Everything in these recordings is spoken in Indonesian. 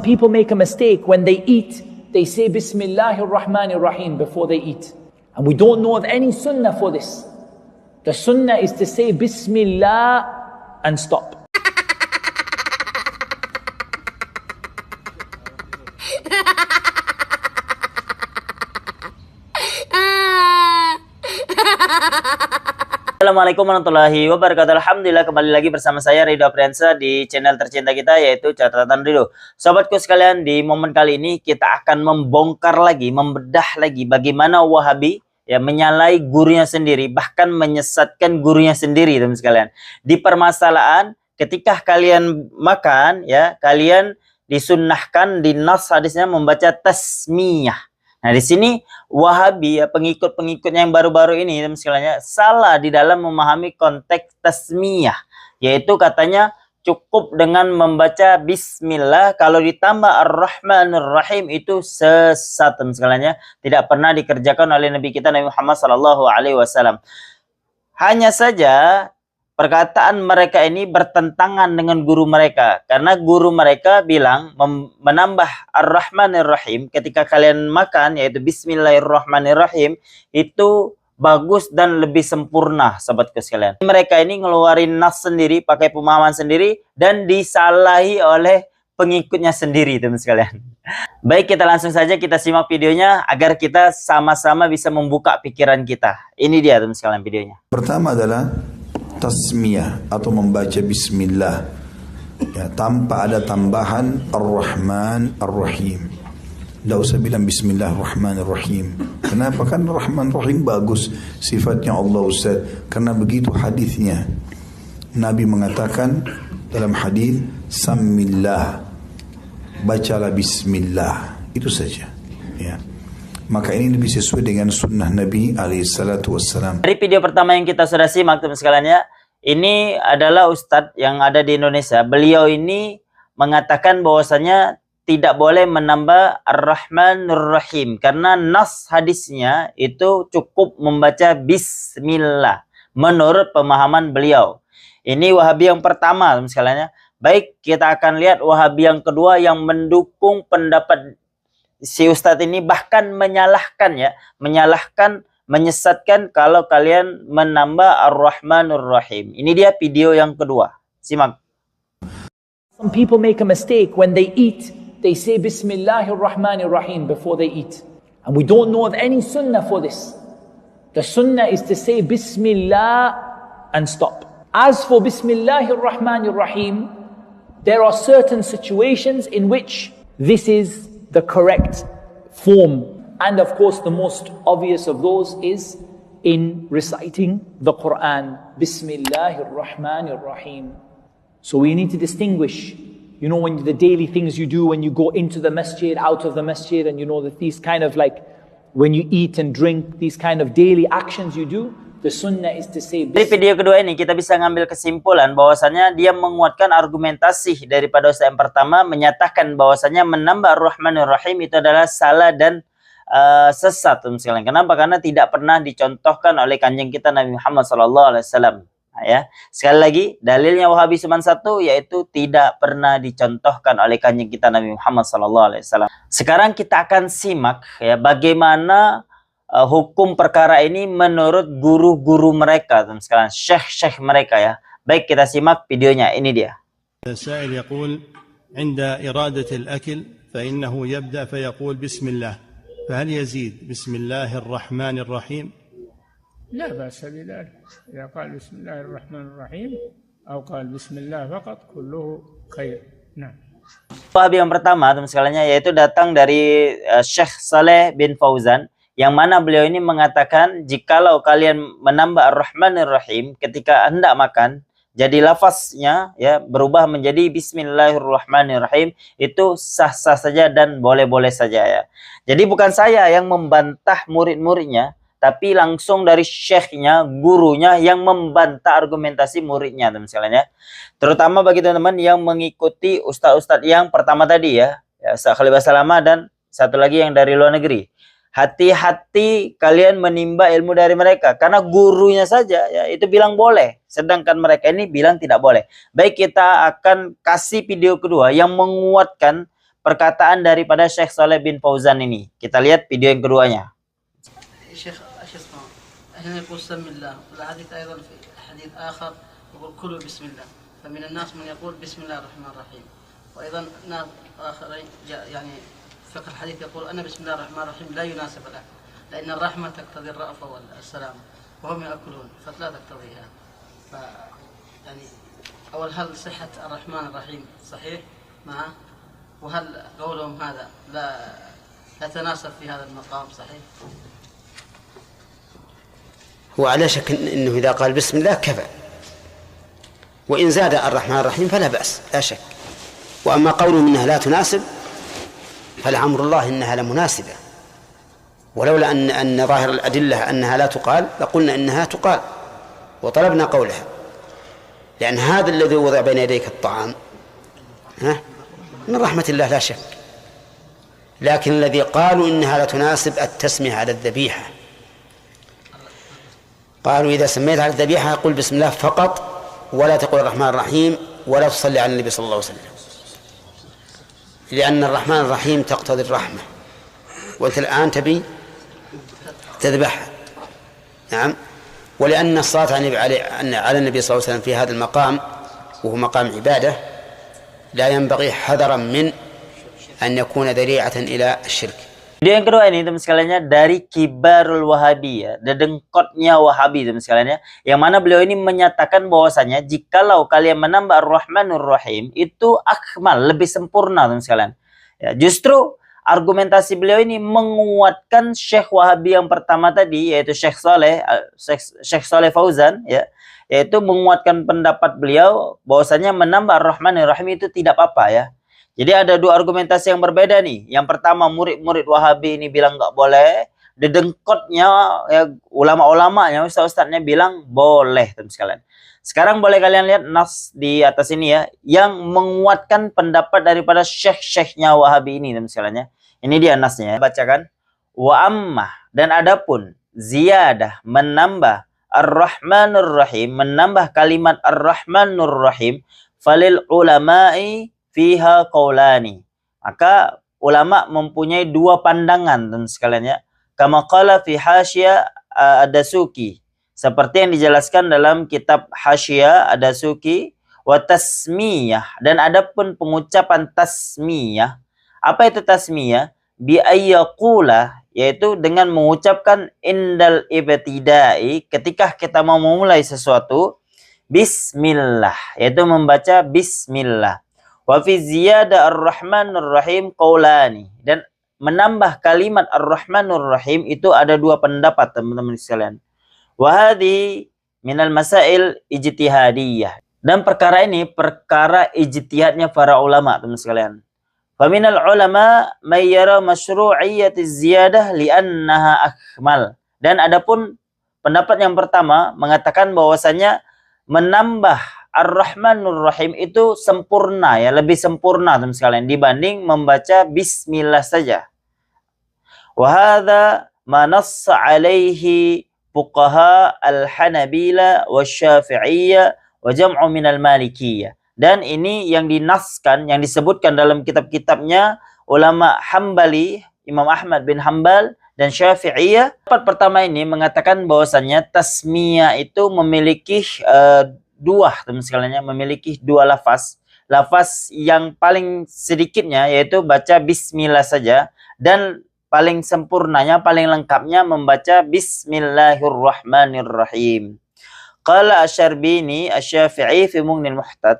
People make a mistake when they eat. They say Bismillahir Rahmanir Rahim before they eat. And we don't know of any sunnah for this. The sunnah is to say Bismillah and stop. Assalamualaikum warahmatullahi wabarakatuh. Alhamdulillah, kembali lagi bersama saya Ridho Apriansa di channel tercinta kita, yaitu Catatan Ridho. Sobatku sekalian, di momen kali ini kita akan membongkar lagi, membedah lagi bagaimana Wahabi ya menyalahi gurunya sendiri, bahkan menyesatkan gurunya sendiri, teman sekalian. Di permasalahan ketika kalian makan ya, kalian disunnahkan di nas hadisnya membaca tasmiyah. Nah, di sini Wahabi ya, pengikut-pengikutnya yang baru-baru ini teman sekalian, salah di dalam memahami konteks tasmiyah, yaitu katanya cukup dengan membaca bismillah, kalau ditambah ar-Rahmanir Rahim itu sesat, teman sekalian. Tidak pernah dikerjakan oleh Nabi kita Nabi Muhammad SAW. Hanya saja perkataan mereka ini bertentangan dengan guru mereka, karena guru mereka bilang menambah ar-Rahmanir Rahim ketika kalian makan, yaitu Bismillahirrahmanirrahim, itu bagus dan lebih sempurna, sahabatku sekalian. Mereka ini ngeluarin nas sendiri, pakai pemahaman sendiri, dan disalahi oleh pengikutnya sendiri, teman sekalian. Baik, kita langsung saja kita simak videonya agar kita sama-sama bisa membuka pikiran kita. Ini dia, teman sekalian, videonya. Pertama adalah tasmiyah atau membaca bismillah ya, tanpa ada tambahan ar-Rahman ar-Rahim. Tidak usah bilang bismillahirrahmanirrahim. Kenapa? Kan Rahman Rahim bagus sifatnya Allah, Ustaz. Karena begitu hadisnya. Nabi mengatakan dalam hadis, sammillah, bacalah bismillah. Itu saja ya. Maka ini lebih sesuai dengan sunnah Nabi SAW. Dari video pertama yang kita sudah simak, teman sekalian ya, ini adalah Ustadz yang ada di Indonesia. Beliau ini mengatakan bahwasanya tidak boleh menambah ar-Rahmanir Rahim, karena nas hadisnya itu cukup membaca bismillah menurut pemahaman beliau. Ini Wahabi yang pertama, teman sekalian ya. Baik, kita akan lihat Wahabi yang kedua yang mendukung pendapat si Ustadz ini, bahkan menyalahkan ya, menyesatkan kalau kalian menambah ar-Rahmanir Rahim. Ini dia video yang kedua. Simak. Some people make a mistake when they eat. They say Bismillahir Rahmanir Rahim before they eat. And we don't know of any sunnah for this. The sunnah is to say Bismillah and stop. As for Bismillahir Rahmanir Rahim, there are certain situations in which this is the correct form, and of course the most obvious of those is in reciting the Quran, Bismillahir Rahmanir Rahim. So we need to distinguish, you know, when the daily things you do when you go into the masjid, out of the masjid, and you know that these kind of like when you eat and drink, these kind of daily actions you do, the sunnah is to say. Di video kedua ini kita bisa ngambil kesimpulan bahwasanya dia menguatkan argumentasi daripada Ustaz yang pertama, menyatakan bahwasanya menambah ar-Rahmanir Rahim itu adalah salah dan sesat, teman sekalian. Kenapa? Karena tidak pernah dicontohkan oleh kanjeng kita Nabi Muhammad SAW. Nah, ya, sekali lagi dalilnya Wahabi cuma satu, yaitu tidak pernah dicontohkan oleh kanjeng kita Nabi Muhammad SAW. Sekarang kita akan simak ya bagaimana hukum perkara ini menurut guru-guru mereka, teman sekalian, syekh-syekh mereka ya. Baik, kita simak videonya. Ini dia. السائل يقول عند إرادة الأكل فإنه يبدأ فيقول بسم الله، فهل يزيد بسم الله الرحمن الرحيم؟ لا بأس بذلك، إذا قال بسم الله الرحمن الرحيم أو قال بسم الله فقط كله خير. نعم. Wahabi yang pertama, teman sekalian, yaitu datang dari Syekh Saleh bin Fauzan, yang mana beliau ini mengatakan jikalau kalian menambah ar-Rahmanir Rahim ketika hendak makan, jadi lafaznya ya berubah menjadi Bismillahirrahmanirrahim, itu sah-sah saja dan boleh-boleh saja ya. Jadi bukan saya yang membantah murid-muridnya, tapi langsung dari syekhnya, gurunya yang membantah argumentasi muridnya, teman sekalian ya. Terutama bagi teman-teman yang mengikuti ustadz-ustadz yang pertama tadi ya, Ustaz Khalil Basalamah dan satu lagi yang dari luar negeri. Hati-hati kalian menimba ilmu dari mereka, karena gurunya saja ya itu bilang boleh, sedangkan mereka ini bilang tidak boleh. Baik, kita akan kasih video kedua yang menguatkan perkataan daripada Syekh Saleh bin Fauzan ini. Kita lihat video yang keduanya. الشيخ ايش اسمه؟ هنا يقول سم الله، والحديث ايضا في حديث اخر يقول كلوا بسم الله، فمن الناس من يقول بسم الله الرحمن الرحيم، وايضا ناس اخرين يعني فقه الحديث يقول ان بسم الله الرحمن الرحيم لا يناسب له، لان الرحمه تقتضي الرأفه والسلامه، وهم ياكلون فلا تقتضيها. يعني اول هل صحه الرحمن الرحيم صحيح معه؟ وهل قولهم هذا لا يتناسب في هذا المقام صحيح؟ هو على شك انه اذا قال بسم الله كفى، وان زاد الرحمن الرحيم فلا باس لا شك. واما قوله انها لا تناسب فلعمر الله انها لمناسبه، ولولا ان ظاهر الادله انها لا تقال لقلنا انها تقال وطلبنا قولها، لان هذا الذي وضع بين يديك الطعام من رحمه الله لا شك. لكن الذي قالوا انها لا تناسب التسميه على الذبيحه، قالوا إذا سميت على الذبيحة قل بسم الله فقط، ولا تقول الرحمن الرحيم، ولا تصلي على النبي صلى الله عليه وسلم، لأن الرحمن الرحيم تقتضي الرحمة، وأنت الآن تبي تذبحها. نعم. ولأن الصلاة على النبي صلى الله عليه وسلم في هذا المقام وهو مقام عبادة لا ينبغي حذرا من أن يكون ذريعة إلى الشرك. Video yang kedua ini teman sekalian dari Kibarul Wahabi ya, dedengkotnya Wahabi teman sekalian ya, yang mana beliau ini menyatakan bahwasanya jikalau kalian menambah Ar-Rahmanur Rahim itu akmal, lebih sempurna teman sekalian. Ya, justru argumentasi beliau ini menguatkan Syekh Wahabi yang pertama tadi, yaitu Syekh Saleh Fauzan ya, yaitu menguatkan pendapat beliau bahwasanya menambah Ar-Rahmanur Rahim itu tidak apa-apa ya. Jadi ada dua argumentasi yang berbeda nih. Yang pertama murid-murid Wahabi ini bilang nggak boleh. Dedengkotnya ya, ulama-ulamanya, ustaz-ustaznya bilang boleh teman sekalian. Sekarang boleh kalian lihat nas di atas ini ya, yang menguatkan pendapat daripada syekh-syekhnya Wahabi ini teman sekalian ya. Ini dia nasnya ya. Bacakan. Wa ammah, dan adapun ziyadah menambah Ar-Rahmanur Rahim, menambah kalimat Ar-Rahmanur Rahim, falil ulama'i fiha qaulani. Maka ulama mempunyai dua pandangan teman sekalian ya. Kama qala fi Hasyiyah Ad-Dasuki, seperti yang dijelaskan dalam kitab Hasyiyah Ad-Dasuki, wa tasmiyah, dan adapun pengucapan tasmiyah. Apa itu tasmiyah? Bi ayyaqula, yaitu dengan mengucapkan indal ibtidai, ketika kita mau memulai sesuatu, bismillah, yaitu membaca bismillah. Wa fi ziyadah Ar-Rahmanur Rahim qaulani, dan menambah kalimat Ar-Rahmanur Rahim itu ada dua pendapat teman-teman sekalian. Wa hadhi minal masail ijtihadiyah, dan perkara ini perkara ijtihadnya para ulama teman sekalian. Fa minal ulama may yara masyru'iyyati ziyadah li'annaha akmal, dan adapun pendapat yang pertama mengatakan bahwasanya menambah Ar-Rahmanur Rahim itu sempurna ya, lebih sempurna teman sekalian dibanding membaca bismillah saja. Wa hadza ma nassa alaihi fuqaha al-Hanabila wasy-Syafi'iyyah wa jam'u minal Malikiyah. Dan ini yang dinaskan, yang disebutkan dalam kitab-kitabnya ulama Hambali, Imam Ahmad bin Hambal dan Syafi'iyah. Pendapat pertama ini mengatakan bahwasannya tasmiyah itu memiliki dua teman sekalian, memiliki dua lafaz. Lafaz yang paling sedikitnya yaitu baca bismillah saja, dan paling sempurnanya, paling lengkapnya membaca bismillahirrahmanirrahim. Qala Asy-Syarbini Asy-Syafi'i fi Mughnil Muhtad.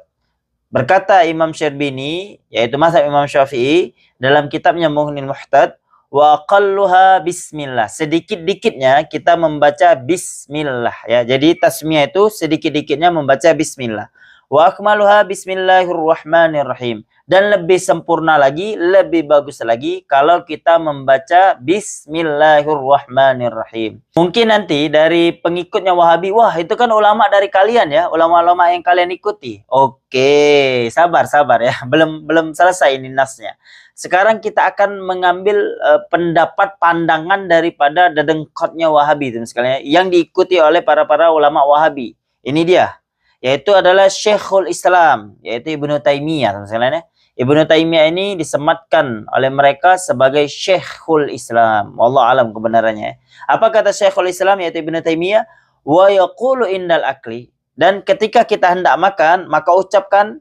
Berkata Imam Syarbini, yaitu mazhab Imam Syafi'i, dalam kitabnya Mughnil Muhtad, wa aqalluha bismillah, sedikit-dikitnya kita membaca bismillah ya. Jadi tasmiyah itu sedikit-dikitnya membaca bismillah. Wa akmaluha bismillahirrahmanirrahim, dan lebih sempurna lagi, lebih bagus lagi kalau kita membaca bismillahirrahmanirrahim. Mungkin nanti dari pengikutnya Wahabi, wah itu kan ulama dari kalian ya, ulama-ulama yang kalian ikuti. Oke, sabar ya, belum selesai ini nasnya. Sekarang kita akan mengambil pendapat pandangan daripada dedengkotnya Wahabi teman sekalian, yang diikuti oleh para ulama Wahabi. Ini dia, yaitu adalah Syekhul Islam, yaitu Ibnu Taimiyah teman sekalian, Ibnu Taimiyah ini disematkan oleh mereka sebagai Syekhul Islam. Wallahu alam kebenarannya. Apa kata Syekhul Islam yaitu Ibnu Taimiyah? Wa yaqulu indal akli. Dan ketika kita hendak makan, maka ucapkan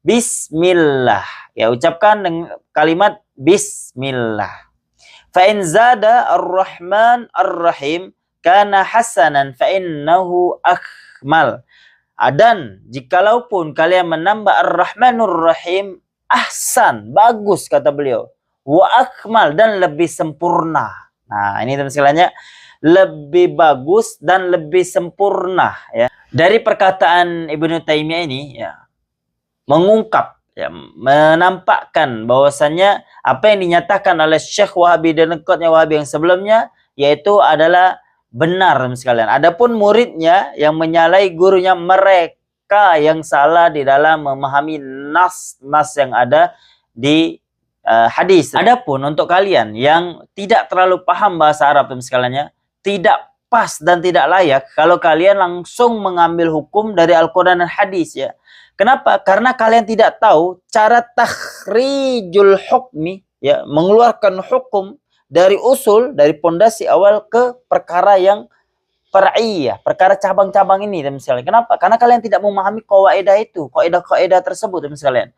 Bismillah. Ya, ucapkan dengan kalimat Bismillah. Fa in zada ar-Rahman ar-Rahim kana hasanan fa innahu akmal. Dan jikalaupun kalian menambah Ar-Rahmanur Rahim, ahsan, bagus kata beliau. Wa akmal, dan lebih sempurna. Nah, ini teman sekalian, lebih bagus dan lebih sempurna ya. Dari perkataan Ibnu Taimiyah ini ya, mengungkap ya, menampakkan bahwasannya apa yang dinyatakan oleh Syekh Wahabi dan nekotnya Wahabi yang sebelumnya yaitu adalah benar teman sekalian. Adapun muridnya yang menyalahi gurunya, mereka yang salah di dalam memahami nas yang ada di hadis. Adapun untuk kalian yang tidak terlalu paham bahasa Arab teman sekalian, tidak pas dan tidak layak kalau kalian langsung mengambil hukum dari Al-Quran dan hadis ya. Kenapa? Karena kalian tidak tahu cara takhrijul hukmi ya, mengeluarkan hukum dari usul, dari pondasi awal ke perkara yang far'iyah, perkara cabang-cabang ini teman sekalian. Kenapa? Karena kalian tidak memahami kaidah itu, kaidah tersebut teman sekalian.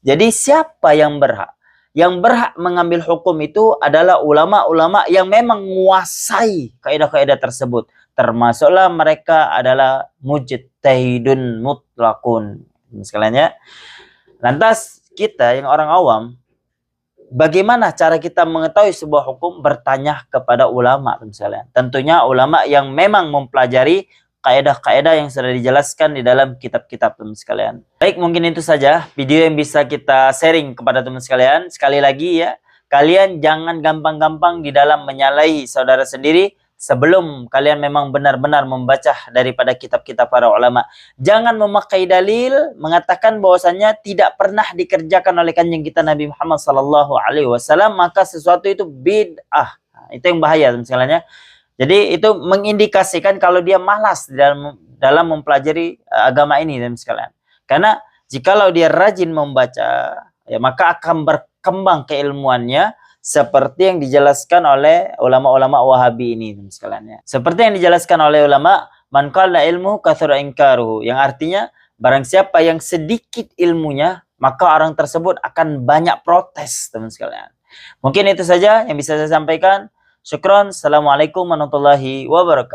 Jadi siapa yang berhak? Yang berhak mengambil hukum itu adalah ulama-ulama yang memang menguasai kaidah-kaidah tersebut. Termasuklah mereka adalah mujtahidun mutlakun. Teman sekalian ya. Lantas kita yang orang awam, bagaimana cara kita mengetahui sebuah hukum? Bertanya kepada ulama misalnya. Tentunya ulama yang memang mempelajari kaidah-kaidah yang sudah dijelaskan di dalam kitab-kitab teman sekalian. Baik, mungkin itu saja video yang bisa kita sharing kepada teman sekalian. Sekali lagi ya, kalian jangan gampang-gampang di dalam menyalahi saudara sendiri sebelum kalian memang benar-benar membaca daripada kitab-kitab para ulama. Jangan memakai dalil mengatakan bahwasannya tidak pernah dikerjakan oleh kanjeng kita Nabi Muhammad SAW, maka sesuatu itu bid'ah. Nah, itu yang bahaya teman sekalian ya. Jadi itu mengindikasikan kalau dia malas dalam mempelajari agama ini teman sekalian. Karena jikalau dia rajin membaca, ya maka akan berkembang keilmuannya seperti yang dijelaskan oleh ulama-ulama Wahabi ini teman sekalian ya. Seperti yang dijelaskan oleh ulama, man qalla ilmu katsura inkaruhu, yang artinya barang siapa yang sedikit ilmunya, maka orang tersebut akan banyak protes teman sekalian. Mungkin itu saja yang bisa saya sampaikan. Syukron. Assalamualaikum warahmatullahi wabarakatuh.